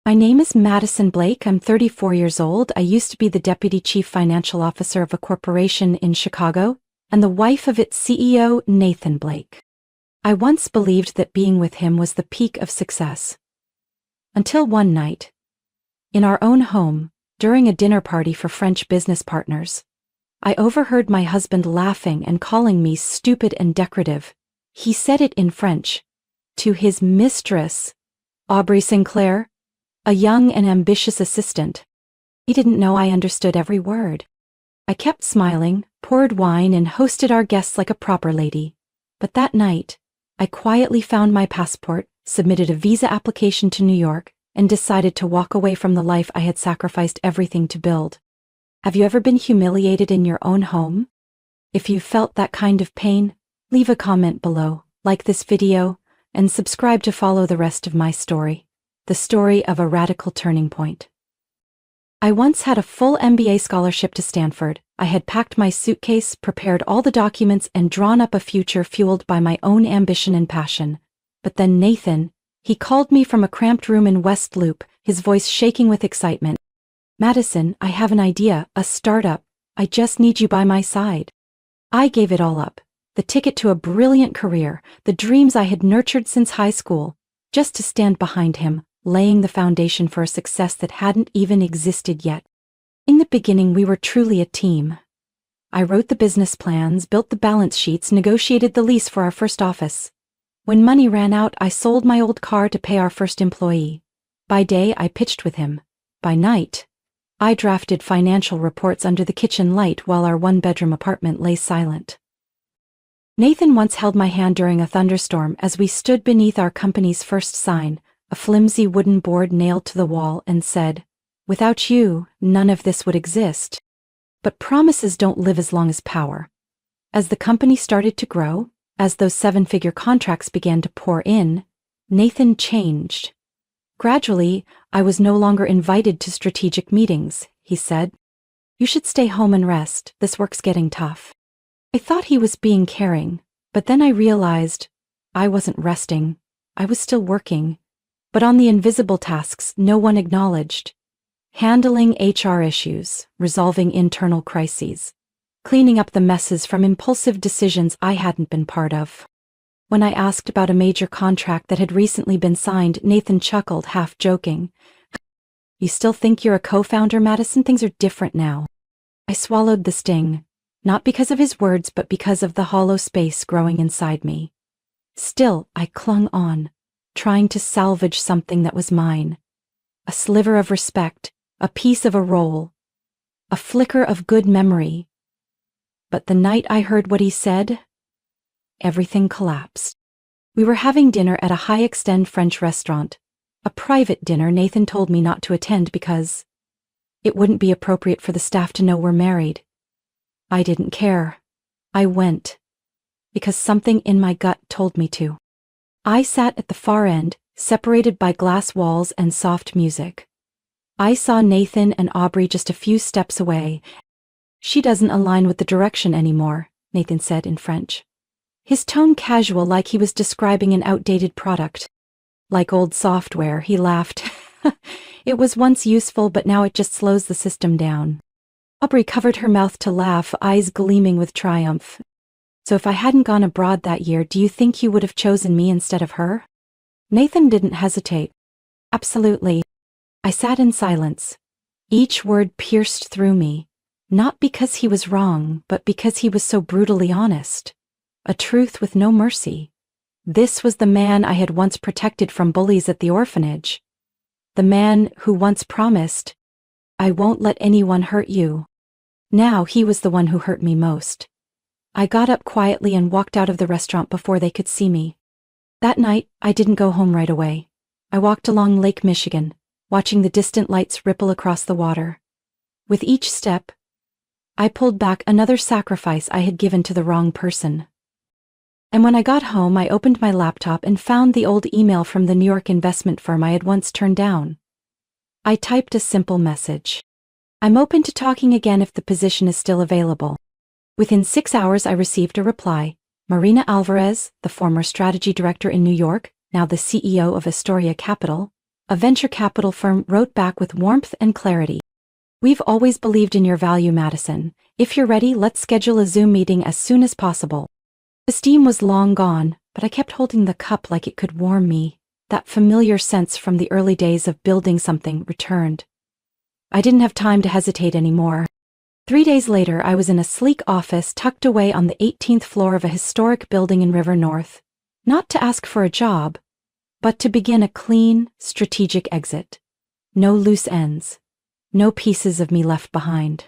My name is Madison Blake. I'm 34 years old. I used to be the deputy chief financial officer of a corporation in Chicago and the wife of its CEO, Nathan Blake. I once believed that being with him was the peak of success. Until one night, in our own home, during a dinner party for French business partners, I overheard my husband laughing and calling me stupid and decorative. He said it in French, to his mistress, Aubrey Sinclair, a young and ambitious assistant. He didn't know I understood every word. I kept smiling, poured wine, and hosted our guests like a proper lady. But that night, I quietly found my passport, submitted a visa application to New York, and decided to walk away from the life I had sacrificed everything to build. Have you ever been humiliated in your own home? If you felt that kind of pain, leave a comment below, like this video, and subscribe to follow the rest of my story, the story of a radical turning point. I once had a full MBA scholarship to Stanford. I had packed my suitcase, prepared all the documents, and drawn up a future fueled by my own ambition and passion. But then Nathan, he called me from a cramped room in West Loop, his voice shaking with excitement. "Madison, I have an idea, a startup. I just need you by my side." I gave it all up. The ticket to a brilliant career, the dreams I had nurtured since high school, just to stand behind him, laying the foundation for a success that hadn't even existed yet. In the beginning, we were truly a team. I wrote the business plans, built the balance sheets, negotiated the lease for our first office. When money ran out, I sold my old car to pay our first employee. By day, I pitched with him. By night, I drafted financial reports under the kitchen light while our one-bedroom apartment lay silent. Nathan once held my hand during a thunderstorm as we stood beneath our company's first sign, a flimsy wooden board nailed to the wall, and said, "Without you, none of this would exist." But promises don't live as long as power. As the company started to grow, as those seven-figure contracts began to pour in, Nathan changed. Gradually, I was no longer invited to strategic meetings, he said. "You should stay home and rest, this work's getting tough." I thought he was being caring, but then I realized I wasn't resting. I was still working, but on the invisible tasks no one acknowledged. Handling HR issues, resolving internal crises, cleaning up the messes from impulsive decisions I hadn't been part of. When I asked about a major contract that had recently been signed, Nathan chuckled, half joking. "You still think you're a co-founder, Madison? Things are different now." I swallowed the sting, not because of his words, but because of the hollow space growing inside me. Still, I clung on, trying to salvage something that was mine. A sliver of respect, a piece of a role, a flicker of good memory. But the night I heard what he said, everything collapsed. We were having dinner at a high-extend French restaurant, a private dinner Nathan told me not to attend because it wouldn't be appropriate for the staff to know we're married. I didn't care. I went, because something in my gut told me to. I sat at the far end, separated by glass walls and soft music. I saw Nathan and Aubrey just a few steps away. "She doesn't align with the direction anymore," Nathan said in French. His tone casual, like he was describing an outdated product. "Like old software," he laughed. "It was once useful, but now it just slows the system down." Aubrey covered her mouth to laugh, eyes gleaming with triumph. "So if I hadn't gone abroad that year, do you think you would have chosen me instead of her?" Nathan didn't hesitate. "Absolutely." I sat in silence. Each word pierced through me, not because he was wrong, but because he was so brutally honest. A truth with no mercy. This was the man I had once protected from bullies at the orphanage. The man who once promised, "I won't let anyone hurt you." Now he was the one who hurt me most. I got up quietly and walked out of the restaurant before they could see me. That night, I didn't go home right away. I walked along Lake Michigan, watching the distant lights ripple across the water. With each step, I pulled back another sacrifice I had given to the wrong person. And when I got home, I opened my laptop and found the old email from the New York investment firm I had once turned down. I typed a simple message. "I'm open to talking again if the position is still available." Within 6 hours, I received a reply. Marina Alvarez, the former strategy director in New York, now the CEO of Astoria Capital, a venture capital firm wrote back with warmth and clarity. "We've always believed in your value, Madison. If you're ready, let's schedule a Zoom meeting as soon as possible." The steam was long gone, but I kept holding the cup like it could warm me. That familiar sense from the early days of building something returned. I didn't have time to hesitate anymore. 3 days later, I was in a sleek office tucked away on the 18th floor of a historic building in River North, not to ask for a job, but to begin a clean, strategic exit. No loose ends. No pieces of me left behind.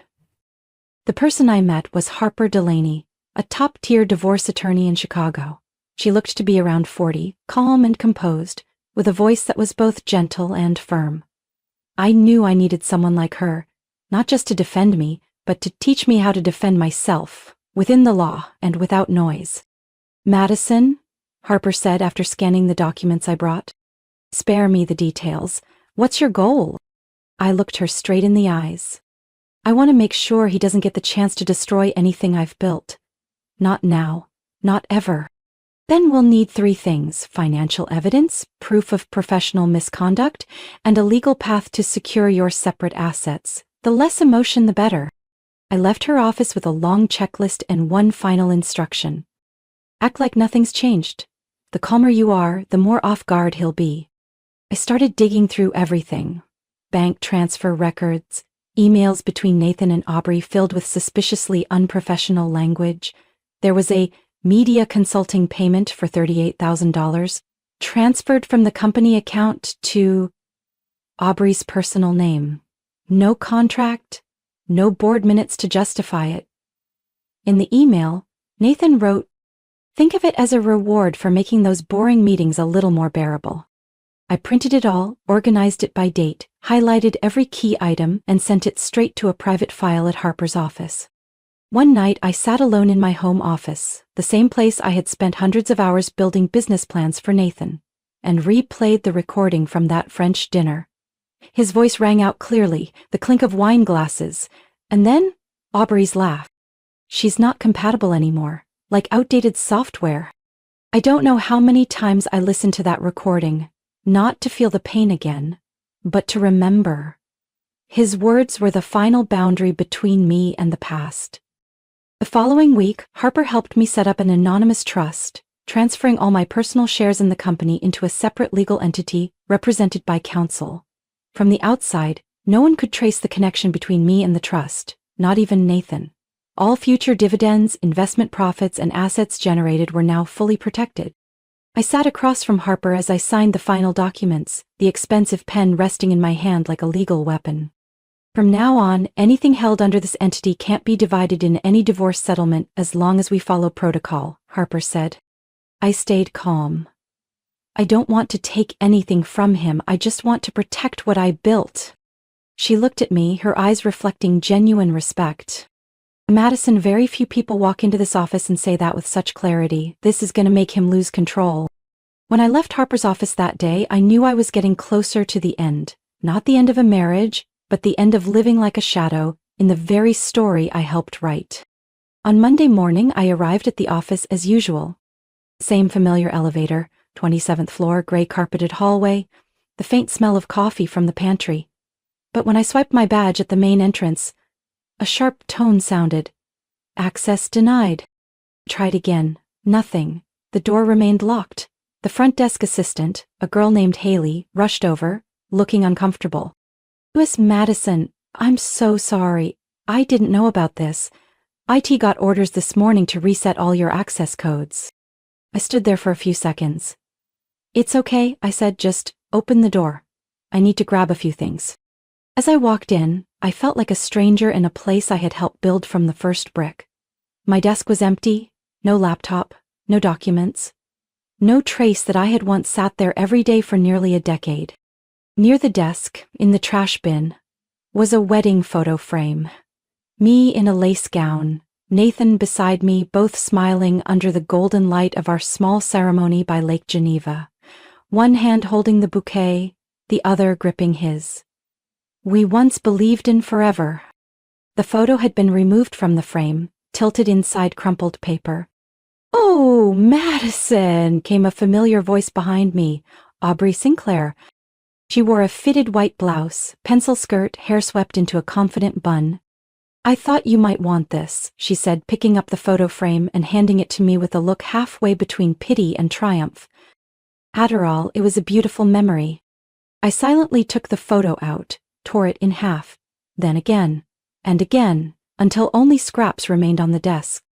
The person I met was Harper Delaney, a top-tier divorce attorney in Chicago. She looked to be around 40, calm and composed, with a voice that was both gentle and firm. I knew I needed someone like her, not just to defend me, but to teach me how to defend myself, within the law and without noise. "Madison," Harper said after scanning the documents I brought. "Spare me the details. What's your goal?" I looked her straight in the eyes. "I want to make sure he doesn't get the chance to destroy anything I've built. Not now. Not ever. Then we'll need 3 things: financial evidence, proof of professional misconduct, and a legal path to secure your separate assets. The less emotion, the better." I left her office with a long checklist and one final instruction. "Act like nothing's changed. The calmer you are, the more off guard he'll be." I started digging through everything. Bank transfer records, emails between Nathan and Aubrey filled with suspiciously unprofessional language. There was a media consulting payment for $38,000, transferred from the company account to Aubrey's personal name. No contract, no board minutes to justify it. In the email, Nathan wrote, "Think of it as a reward for making those boring meetings a little more bearable." I printed it all, organized it by date, highlighted every key item, and sent it straight to a private file at Harper's office. One night, I sat alone in my home office, the same place I had spent hundreds of hours building business plans for Nathan, and replayed the recording from that French dinner. His voice rang out clearly, the clink of wine glasses, and then Aubrey's laugh. "She's not compatible anymore, like outdated software." I don't know how many times I listened to that recording, not to feel the pain again, but to remember. His words were the final boundary between me and the past. The following week, Harper helped me set up an anonymous trust, transferring all my personal shares in the company into a separate legal entity represented by counsel. From the outside, no one could trace the connection between me and the trust, not even Nathan. All future dividends, investment profits, and assets generated were now fully protected. I sat across from Harper as I signed the final documents, the expensive pen resting in my hand like a legal weapon. "From now on, anything held under this entity can't be divided in any divorce settlement as long as we follow protocol," Harper said. I stayed calm. "I don't want to take anything from him, I just want to protect what I built." She looked at me, her eyes reflecting genuine respect. "Madison, very few people walk into this office and say that with such clarity. This is going to make him lose control." When I left Harper's office that day, I knew I was getting closer to the end. Not the end of a marriage, but the end of living like a shadow in the very story I helped write. On Monday morning, I arrived at the office as usual. Same familiar elevator, 27th floor, gray carpeted hallway, the faint smell of coffee from the pantry. But when I swiped my badge at the main entrance, a sharp tone sounded. "Access denied." Tried again. Nothing. The door remained locked. The front desk assistant, a girl named Haley, rushed over, looking uncomfortable. "Miss Madison, I'm so sorry. I didn't know about this. IT got orders this morning to reset all your access codes." I stood there for a few seconds. "It's okay," I said, "just open the door. I need to grab a few things." As I walked in, I felt like a stranger in a place I had helped build from the first brick. My desk was empty, no laptop, no documents, no trace that I had once sat there every day for nearly a decade. Near the desk, in the trash bin, was a wedding photo frame. Me in a lace gown, Nathan beside me, both smiling under the golden light of our small ceremony by Lake Geneva, one hand holding the bouquet, the other gripping his. We once believed in forever. The photo had been removed from the frame, tilted inside crumpled paper. "Oh, Madison," came a familiar voice behind me. "Aubrey Sinclair." She wore a fitted white blouse, pencil skirt, hair swept into a confident bun. "I thought you might want this," she said, picking up the photo frame and handing it to me with a look halfway between pity and triumph. After all, it was a beautiful memory. I silently took the photo out, tore it in half, then again, and again, until only scraps remained on the desk.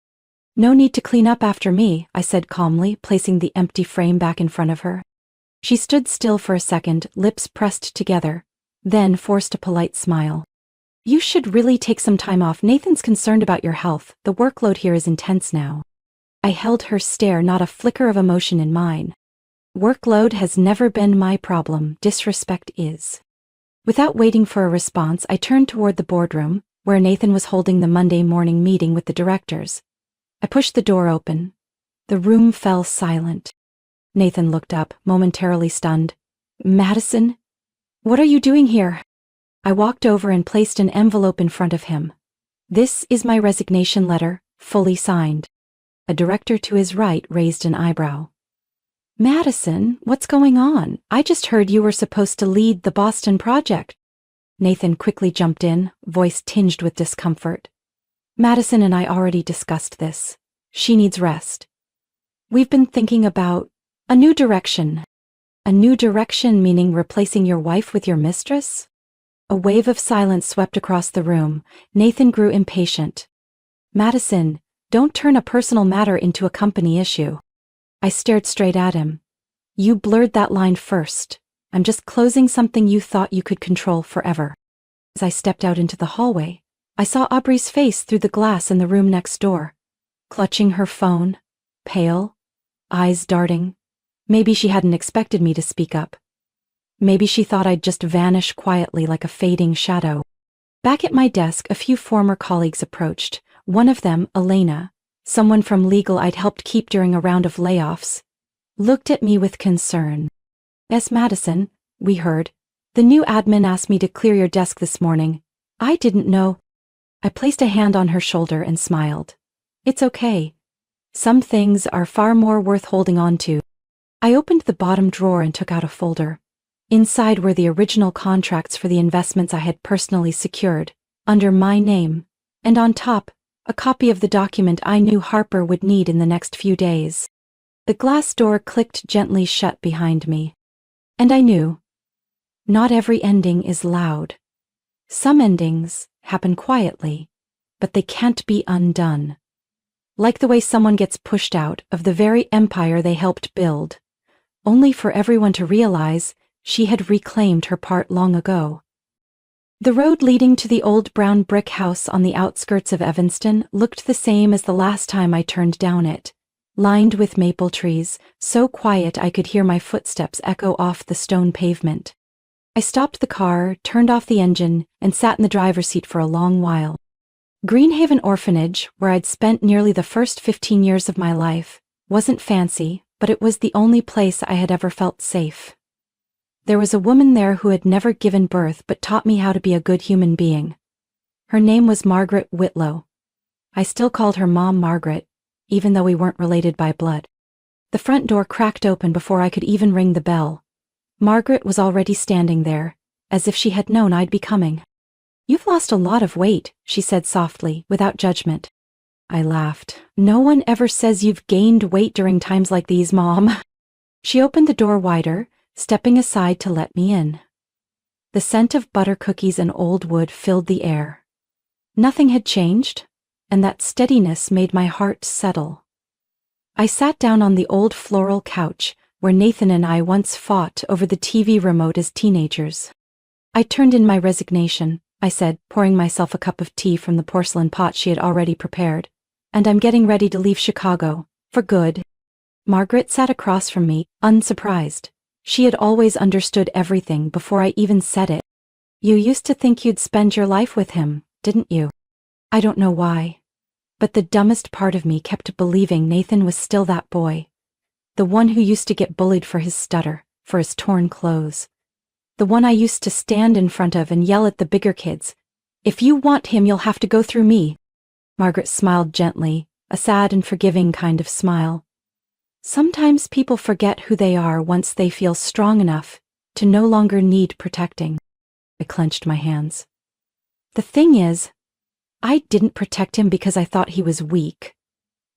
"No need to clean up after me," I said calmly, placing the empty frame back in front of her. She stood still for a second, lips pressed together, then forced a polite smile. "You should really take some time off. Nathan's concerned about your health. The workload here is intense now." I held her stare, not a flicker of emotion in mine. Workload has never been my problem, disrespect is. Without waiting for a response, I turned toward the boardroom, where Nathan was holding the Monday morning meeting with the directors. I pushed the door open. The room fell silent. Nathan looked up, momentarily stunned. "Madison? What are you doing here?" I walked over and placed an envelope in front of him. "This is my resignation letter, fully signed." A director to his right raised an eyebrow. "Madison, what's going on? I just heard you were supposed to lead the Boston project." Nathan quickly jumped in, voice tinged with discomfort. "Madison and I already discussed this. She needs rest. We've been thinking about a new direction." "A new direction meaning replacing your wife with your mistress?" A wave of silence swept across the room. Nathan grew impatient. "Madison, don't turn a personal matter into a company issue." I stared straight at him. "You blurred that line first. I'm just closing something you thought you could control forever." As I stepped out into the hallway, I saw Aubrey's face through the glass in the room next door, clutching her phone, pale, eyes darting. Maybe she hadn't expected me to speak up. Maybe she thought I'd just vanish quietly like a fading shadow. Back at my desk, a few former colleagues approached. One of them, Elena, someone from legal I'd helped keep during a round of layoffs, looked at me with concern. "Yes, Madison, we heard. The new admin asked me to clear your desk this morning. I didn't know." I placed a hand on her shoulder and smiled. "It's okay. Some things are far more worth holding on to." I opened the bottom drawer and took out a folder. Inside were the original contracts for the investments I had personally secured, under my name, and on top, a copy of the document I knew Harper would need in the next few days. The glass door clicked gently shut behind me. And I knew. Not every ending is loud. Some endings happen quietly, but they can't be undone. Like the way someone gets pushed out of the very empire they helped build, only for everyone to realize she had reclaimed her part long ago. The road leading to the old brown brick house on the outskirts of Evanston looked the same as the last time I turned down it, lined with maple trees, so quiet I could hear my footsteps echo off the stone pavement. I stopped the car, turned off the engine, and sat in the driver's seat for a long while. Greenhaven Orphanage, where I'd spent nearly the first 15 years of my life, wasn't fancy, but it was the only place I had ever felt safe. There was a woman there who had never given birth but taught me how to be a good human being. Her name was Margaret Whitlow. I still called her Mom Margaret, even though we weren't related by blood. The front door cracked open before I could even ring the bell. Margaret was already standing there, as if she had known I'd be coming. "You've lost a lot of weight," she said softly, without judgment. I laughed. "No one ever says you've gained weight during times like these, Mom." She opened the door wider, stepping aside to let me in. The scent of butter cookies and old wood filled the air. Nothing had changed, and that steadiness made my heart settle. I sat down on the old floral couch where Nathan and I once fought over the TV remote as teenagers. "I turned in my resignation," I said, pouring myself a cup of tea from the porcelain pot she had already prepared. "And I'm getting ready to leave Chicago, for good." Margaret sat across from me, unsurprised. She had always understood everything before I even said it. "You used to think you'd spend your life with him, didn't you?" I don't know why, but the dumbest part of me kept believing Nathan was still that boy. The one who used to get bullied for his stutter, for his torn clothes. The one I used to stand in front of and yell at the bigger kids, "If you want him, you'll have to go through me." Margaret smiled gently, a sad and forgiving kind of smile. "Sometimes people forget who they are once they feel strong enough to no longer need protecting. I clenched my hands. The thing is, I didn't protect him because I thought he was weak.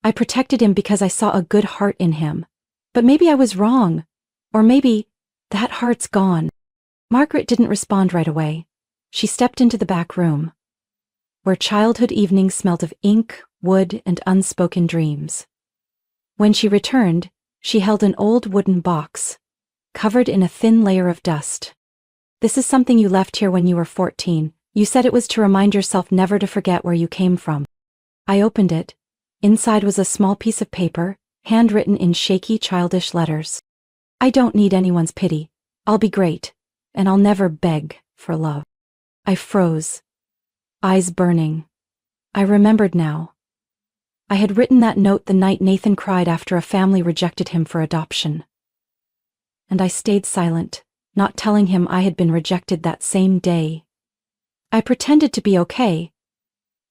I protected him because I saw a good heart in him. But maybe I was wrong. Or maybe that heart's gone. Margaret didn't respond right away. She stepped into the back room, where childhood evenings smelled of ink, wood, and unspoken dreams. When she returned, she held an old wooden box, covered in a thin layer of dust. This is something you left here when you were 14. You said it was to remind yourself never to forget where you came from. I opened it. Inside was a small piece of paper, handwritten in shaky, childish letters. I don't need anyone's pity. I'll be great, and I'll never beg for love. I froze, eyes burning. I remembered now. I had written that note the night Nathan cried after a family rejected him for adoption. And I stayed silent, not telling him I had been rejected that same day. I pretended to be okay,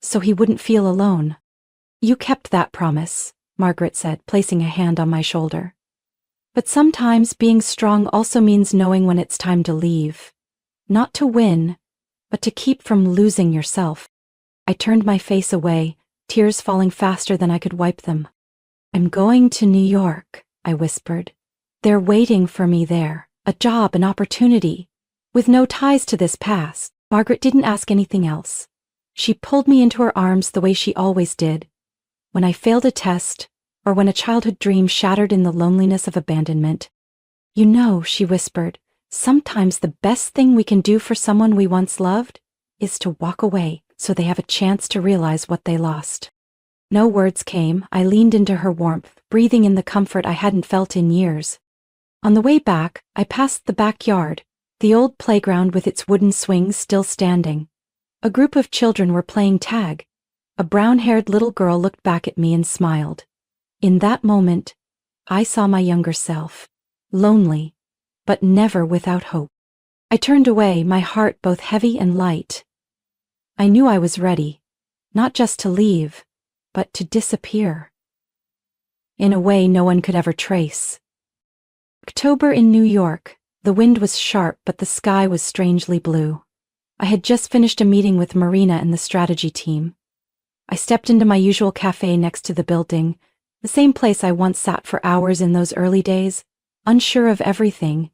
so he wouldn't feel alone. You kept that promise, Margaret said, placing a hand on my shoulder. But sometimes being strong also means knowing when it's time to leave. Not to win, but to keep from losing yourself. I turned my face away, tears falling faster than I could wipe them. I'm going to New York, I whispered. They're waiting for me there, a job, an opportunity. With no ties to this past, Margaret didn't ask anything else. She pulled me into her arms the way she always did. When I failed a test, or when a childhood dream shattered in the loneliness of abandonment. You know, she whispered, sometimes the best thing we can do for someone we once loved is to walk away so they have a chance to realize what they lost. No words came. I leaned into her warmth, breathing in the comfort I hadn't felt in years. On the way back, I passed the backyard, the old playground with its wooden swings still standing. A group of children were playing tag. A brown-haired little girl looked back at me and smiled. In that moment, I saw my younger self, lonely, but never without hope. I turned away, my heart both heavy and light. I knew I was ready, not just to leave, but to disappear. In a way no one could ever trace. October in New York. The wind was sharp, but the sky was strangely blue. I had just finished a meeting with Marina and the strategy team. I stepped into my usual cafe next to the building, the same place I once sat for hours in those early days, unsure of everything,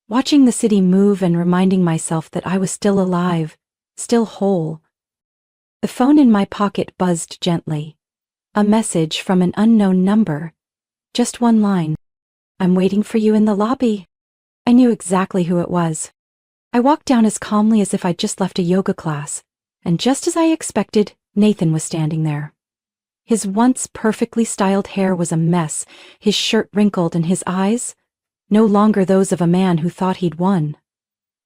watching the city move and reminding myself that I was still alive, still whole. The phone in my pocket buzzed gently. A message from an unknown number. Just one line. I'm waiting for you in the lobby. I knew exactly who it was. I walked down as calmly as if I'd just left a yoga class, and just as I expected, Nathan was standing there. His once perfectly styled hair was a mess, his shirt wrinkled, and his eyes, no longer those of a man who thought he'd won.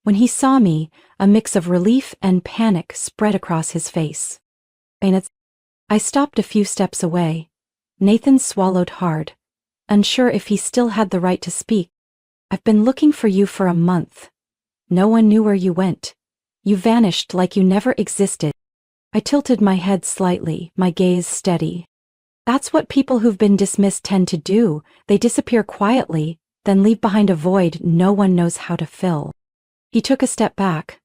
When he saw me, a mix of relief and panic spread across his face. I stopped a few steps away. Nathan swallowed hard, unsure if he still had the right to speak. I've been looking for you for a month. No one knew where you went. You vanished like you never existed. I tilted my head slightly, my gaze steady. That's what people who've been dismissed tend to do. They disappear quietly, then leave behind a void no one knows how to fill. He took a step back.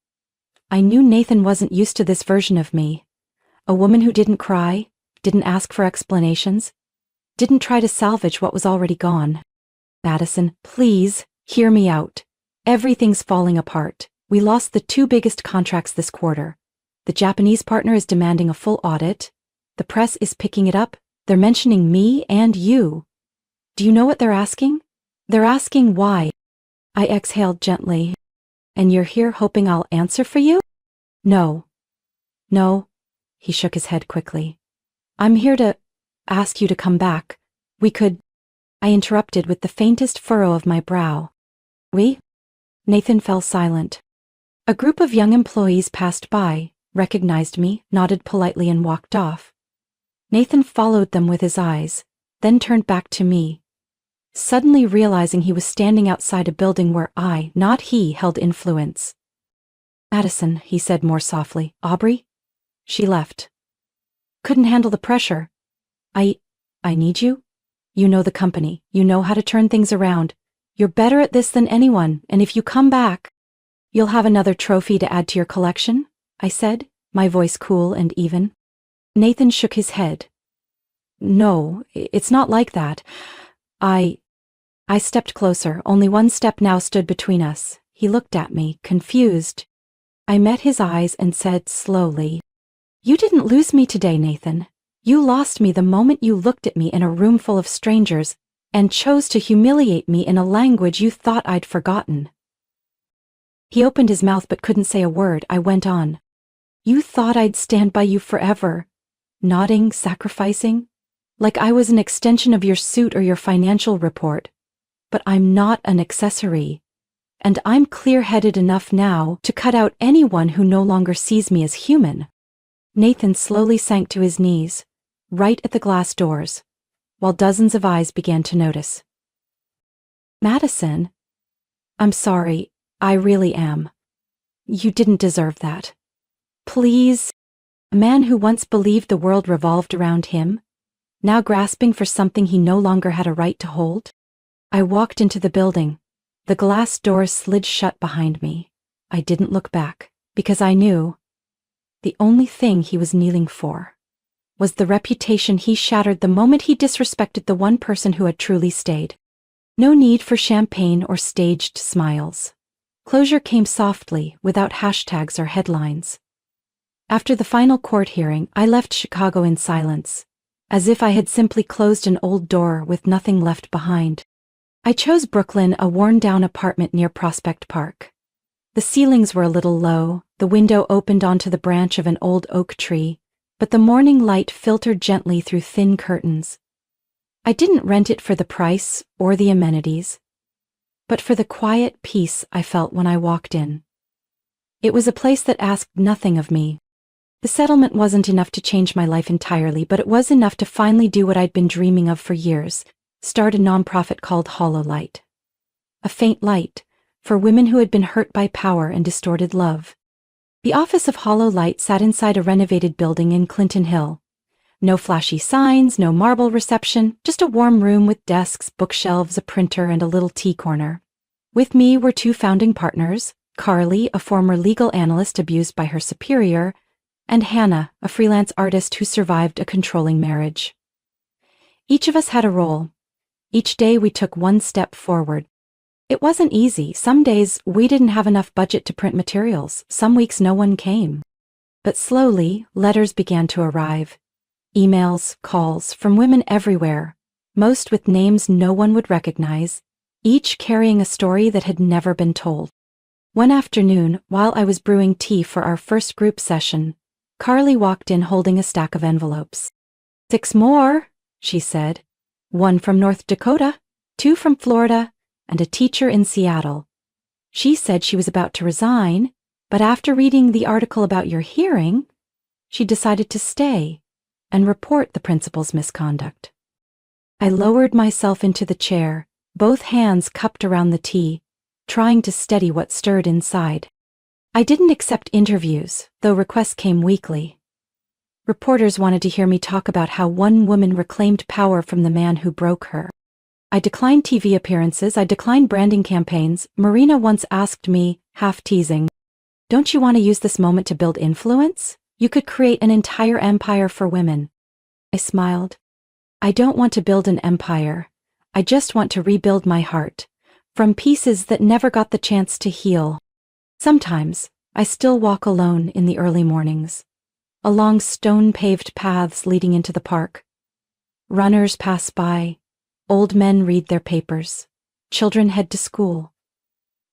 I knew Nathan wasn't used to this version of me. A woman who didn't cry, didn't ask for explanations, didn't try to salvage what was already gone. Madison, please, hear me out. Everything's falling apart. We lost the 2 biggest contracts this quarter. The Japanese partner is demanding a full audit. The press is picking it up. They're mentioning me and you. Do you know what they're asking? They're asking why. I exhaled gently. And you're here hoping I'll answer for you? No. No. He shook his head quickly. I'm here to ask you to come back. We could... I interrupted with the faintest furrow of my brow. We? Nathan fell silent. A group of young employees passed by, recognized me, nodded politely, and walked off. Nathan followed them with his eyes, then turned back to me, suddenly realizing he was standing outside a building where I, not he, held influence. Madison, he said more softly. Aubrey? She left. Couldn't handle the pressure. I need you? You know the company. You know how to turn things around. You're better at this than anyone, and if you come back, you'll have another trophy to add to your collection, I said, my voice cool and even. Nathan shook his head. No, it's not like that. I stepped closer. Only one step now stood between us. He looked at me, confused. I met his eyes and said slowly, "You didn't lose me today, Nathan. You lost me the moment you looked at me in a room full of strangers and chose to humiliate me in a language you thought I'd forgotten." He opened his mouth but couldn't say a word. I went on. "You thought I'd stand by you forever, nodding, sacrificing, like I was an extension of your suit or your financial report. But I'm not an accessory. And I'm clear-headed enough now to cut out anyone who no longer sees me as human." Nathan slowly sank to his knees, right at the glass doors, while dozens of eyes began to notice. "Madison, I'm sorry, I really am. You didn't deserve that. Please." A man who once believed the world revolved around him, now grasping for something he no longer had a right to hold. I walked into the building. The glass doors slid shut behind me. I didn't look back, because I knew the only thing he was kneeling for was the reputation he shattered the moment he disrespected the one person who had truly stayed. No need for champagne or staged smiles. Closure came softly, without hashtags or headlines. After the final court hearing, I left Chicago in silence, as if I had simply closed an old door with nothing left behind. I chose Brooklyn, a worn-down apartment near Prospect Park. The ceilings were a little low, the window opened onto the branch of an old oak tree, but the morning light filtered gently through thin curtains. I didn't rent it for the price or the amenities, but for the quiet peace I felt when I walked in. It was a place that asked nothing of me. The settlement wasn't enough to change my life entirely, but it was enough to finally do what I'd been dreaming of for years: start a nonprofit called Hollow Light. A faint light for women who had been hurt by power and distorted love. The office of Hollow Light sat inside a renovated building in Clinton Hill. No flashy signs, no marble reception, just a warm room with desks, bookshelves, a printer, and a little tea corner. With me were two founding partners, Carly, a former legal analyst abused by her superior, and Hannah, a freelance artist who survived a controlling marriage. Each of us had a role. Each day we took one step forward. It wasn't easy. Some days we didn't have enough budget to print materials. Some weeks no one came. But slowly, letters began to arrive. Emails, calls from women everywhere, most with names no one would recognize, each carrying a story that had never been told. One afternoon, while I was brewing tea for our first group session, Carly walked in holding a stack of envelopes. "6 more," she said. "1 from North Dakota, 2 from Florida, and a teacher in Seattle. She said she was about to resign, but after reading the article about your hearing, she decided to stay and report the principal's misconduct." I lowered myself into the chair, both hands cupped around the tea, trying to steady what stirred inside. I didn't accept interviews, though requests came weekly. Reporters wanted to hear me talk about how one woman reclaimed power from the man who broke her. I declined TV appearances, I declined branding campaigns. Marina once asked me, half teasing, "Don't you want to use this moment to build influence? You could create an entire empire for women." I smiled. "I don't want to build an empire. I just want to rebuild my heart, from pieces that never got the chance to heal." Sometimes, I still walk alone in the early mornings, along stone-paved paths leading into the park. Runners pass by, old men read their papers, children head to school.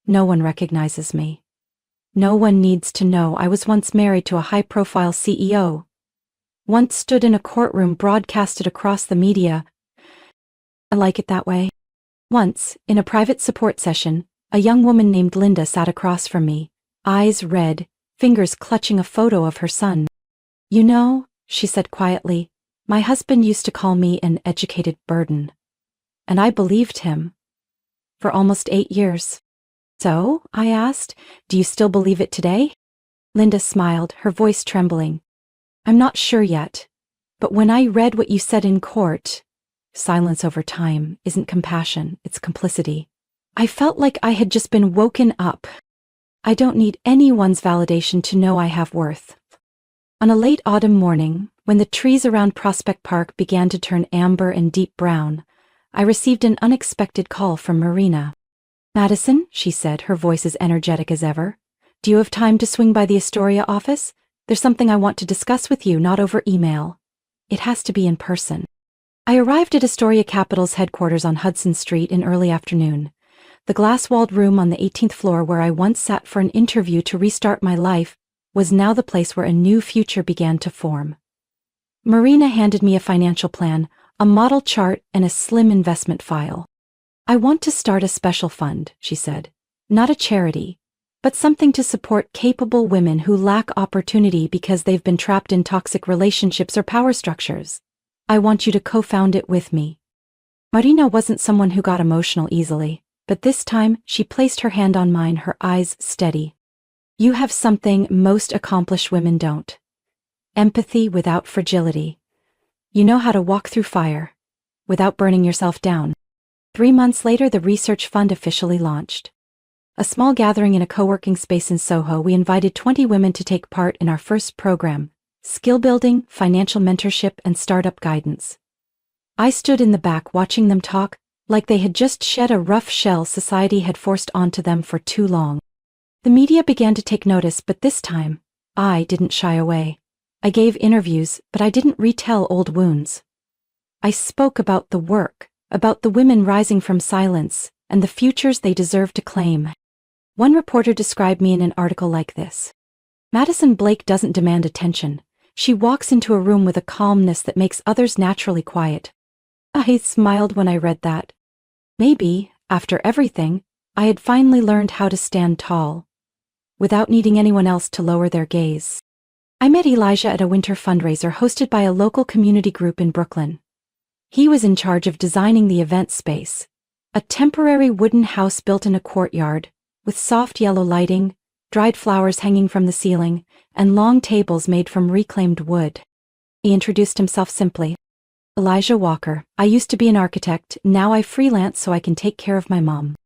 No one recognizes me. No one needs to know I was once married to a high-profile CEO, once stood in a courtroom broadcasted across the media. I like it that way. Once, in a private support session, a young woman named Linda sat across from me, eyes red, fingers clutching a photo of her son. "You know," she said quietly, "my husband used to call me an educated burden. And I believed him. For almost 8 years. So, I asked, do you still believe it today?" Linda smiled, her voice trembling. "I'm not sure yet, but when I read what you said in court, silence over time isn't compassion, it's complicity. I felt like I had just been woken up. I don't need anyone's validation to know I have worth. On a late autumn morning, when the trees around Prospect Park began to turn amber and deep brown, I received an unexpected call from Marina. "Madison," she said, her voice as energetic as ever. "Do you have time to swing by the Astoria office? There's something I want to discuss with you, not over email. It has to be in person." I arrived at Astoria Capital's headquarters on Hudson Street in early afternoon. The glass-walled room on the 18th floor where I once sat for an interview to restart my life was now the place where a new future began to form. Marina handed me a financial plan, a model chart, and a slim investment file. "I want to start a special fund," she said. "Not a charity, but something to support capable women who lack opportunity because they've been trapped in toxic relationships or power structures. I want you to co-found it with me." Marina wasn't someone who got emotional easily, but this time she placed her hand on mine, her eyes steady. "You have something most accomplished women don't. Empathy without fragility. You know how to walk through fire without burning yourself down." 3 months later, the research fund officially launched. A small gathering in a co-working space in Soho, we invited 20 women to take part in our first program: skill building, financial mentorship, and startup guidance. I stood in the back watching them talk, like they had just shed a rough shell society had forced onto them for too long. The media began to take notice, but this time, I didn't shy away. I gave interviews, but I didn't retell old wounds. I spoke about the work, about the women rising from silence, and the futures they deserve to claim. One reporter described me in an article like this: "Madison Blake doesn't demand attention. She walks into a room with a calmness that makes others naturally quiet." I smiled when I read that. Maybe, after everything, I had finally learned how to stand tall, without needing anyone else to lower their gaze. I met Elijah at a winter fundraiser hosted by a local community group in Brooklyn. He was in charge of designing the event space, a temporary wooden house built in a courtyard, with soft yellow lighting, dried flowers hanging from the ceiling, and long tables made from reclaimed wood. He introduced himself simply: "Elijah Walker. I used to be an architect, now I freelance so I can take care of my mom."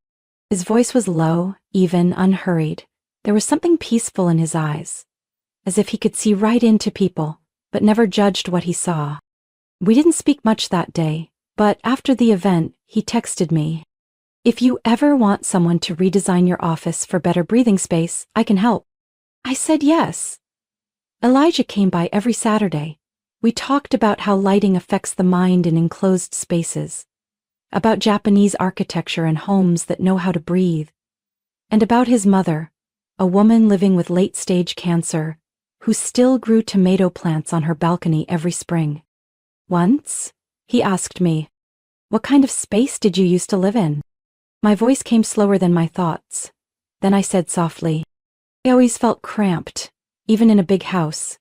His voice was low, even, unhurried. There was something peaceful in his eyes, as if he could see right into people, but never judged what he saw. We didn't speak much that day, but after the event, he texted me, "If you ever want someone to redesign your office for better breathing space, I can help." I said yes. Elijah came by every Saturday. We talked about how lighting affects the mind in enclosed spaces, about Japanese architecture and homes that know how to breathe, and about his mother, a woman living with late-stage cancer, who still grew tomato plants on her balcony every spring. Once, he asked me, "What kind of space did you used to live in?" My voice came slower than my thoughts. Then I said softly, "I always felt cramped, even in a big house,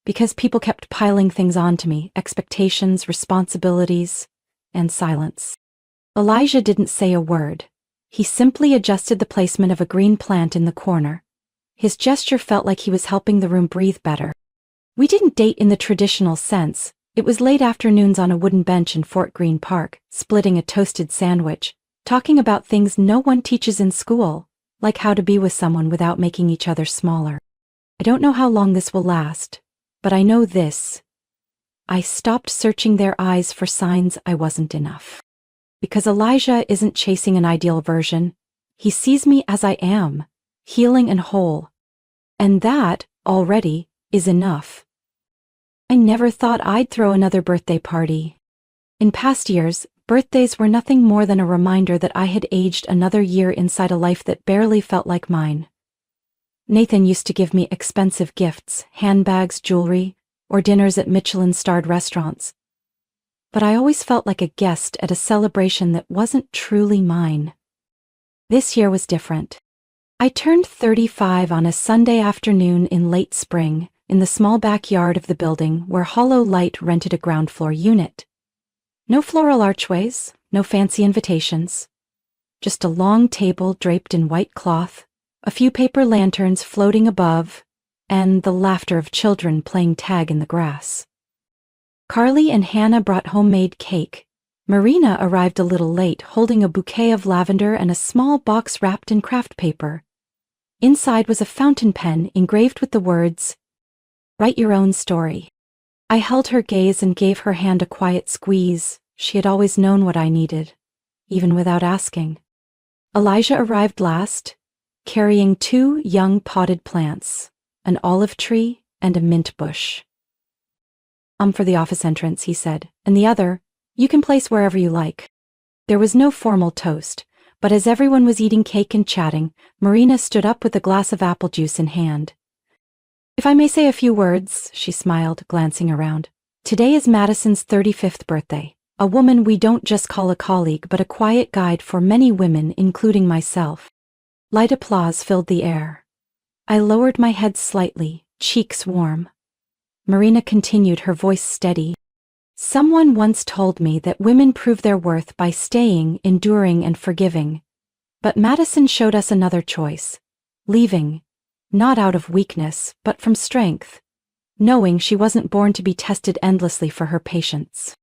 because people kept piling things onto me, expectations, responsibilities, and silence." Elijah didn't say a word. He simply adjusted the placement of a green plant in the corner. His gesture felt like he was helping the room breathe better. We didn't date in the traditional sense. It was late afternoons on a wooden bench in Fort Greene Park, splitting a toasted sandwich, talking about things no one teaches in school, like how to be with someone without making each other smaller. I don't know how long this will last, but I know this: I stopped searching their eyes for signs I wasn't enough. Because Elijah isn't chasing an ideal version. He sees me as I am, healing and whole. And that, already, is enough. I never thought I'd throw another birthday party. In past years, birthdays were nothing more than a reminder that I had aged another year inside a life that barely felt like mine. Nathan used to give me expensive gifts, handbags, jewelry, or dinners at Michelin-starred restaurants. But I always felt like a guest at a celebration that wasn't truly mine. This year was different. I turned 35 on a Sunday afternoon in late spring, in the small backyard of the building where Hollow Light rented a ground floor unit. No floral archways, no fancy invitations. Just a long table draped in white cloth, a few paper lanterns floating above, and the laughter of children playing tag in the grass. Carly and Hannah brought homemade cake, Marina arrived a little late, holding a bouquet of lavender and a small box wrapped in craft paper. Inside was a fountain pen engraved with the words, "Write your own story." I held her gaze and gave her hand a quiet squeeze. She had always known what I needed, even without asking. Elijah arrived last, carrying 2 young potted plants, an olive tree and a mint bush. For the office entrance," he said, "and the other, you can place wherever you like." There was no formal toast, but as everyone was eating cake and chatting, Marina stood up with a glass of apple juice in hand. "If I may say a few words," she smiled, glancing around. "Today is Madison's 35th birthday, a woman we don't just call a colleague but a quiet guide for many women, including myself." Light applause filled the air. I lowered my head slightly, cheeks warm. Marina continued, her voice steady. "Someone once told me that women prove their worth by staying, enduring, and forgiving. But Madison showed us another choice. Leaving. Not out of weakness, but from strength. Knowing she wasn't born to be tested endlessly for her patience."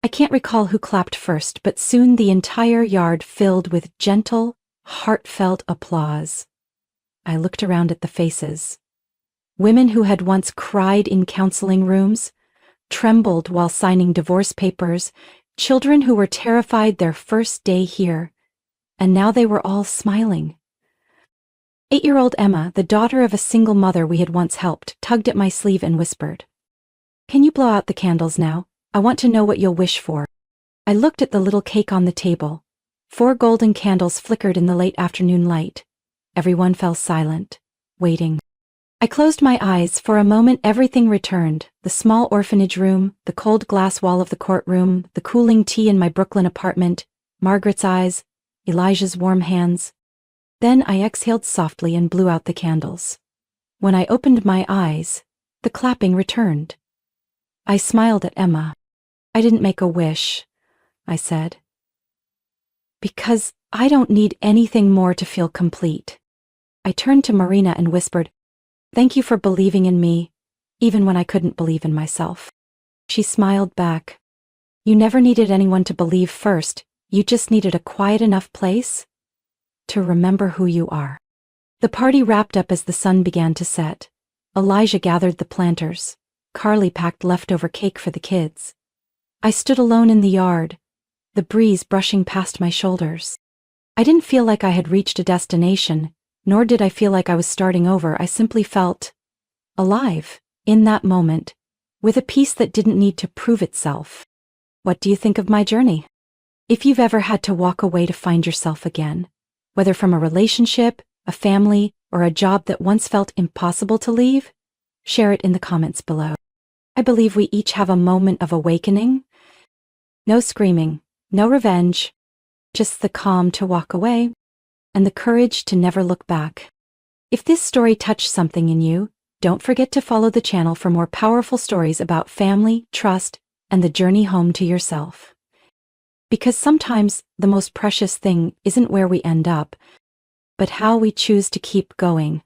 I can't recall who clapped first, but soon the entire yard filled with gentle, heartfelt applause. I looked around at the faces. Women who had once cried in counseling rooms, trembled while signing divorce papers, children who were terrified their first day here, and now they were all smiling. 8-year-old Emma, the daughter of a single mother we had once helped, tugged at my sleeve and whispered, "Can you blow out the candles now? I want to know what you'll wish for." I looked at the little cake on the table. 4 golden candles flickered in the late afternoon light. Everyone fell silent, waiting. I closed my eyes. For a moment everything returned, the small orphanage room, the cold glass wall of the courtroom, the cooling tea in my Brooklyn apartment, Margaret's eyes, Elijah's warm hands. Then I exhaled softly and blew out the candles. When I opened my eyes, the clapping returned. I smiled at Emma. "I didn't make a wish," I said, "because I don't need anything more to feel complete." I turned to Marina and whispered, "Thank you for believing in me, even when I couldn't believe in myself." She smiled back. "You never needed anyone to believe first, you just needed a quiet enough place to remember who you are." The party wrapped up as the sun began to set. Elijah gathered the planters. Carly packed leftover cake for the kids. I stood alone in the yard, the breeze brushing past my shoulders. I didn't feel like I had reached a destination, nor did I feel like I was starting over. I simply felt alive, in that moment, with a peace that didn't need to prove itself. What do you think of my journey? If you've ever had to walk away to find yourself again, whether from a relationship, a family, or a job that once felt impossible to leave, share it in the comments below. I believe we each have a moment of awakening. No screaming, no revenge, just the calm to walk away, and the courage to never look back. If this story touched something in you, don't forget to follow the channel for more powerful stories about family, trust, and the journey home to yourself. Because sometimes the most precious thing isn't where we end up, but how we choose to keep going.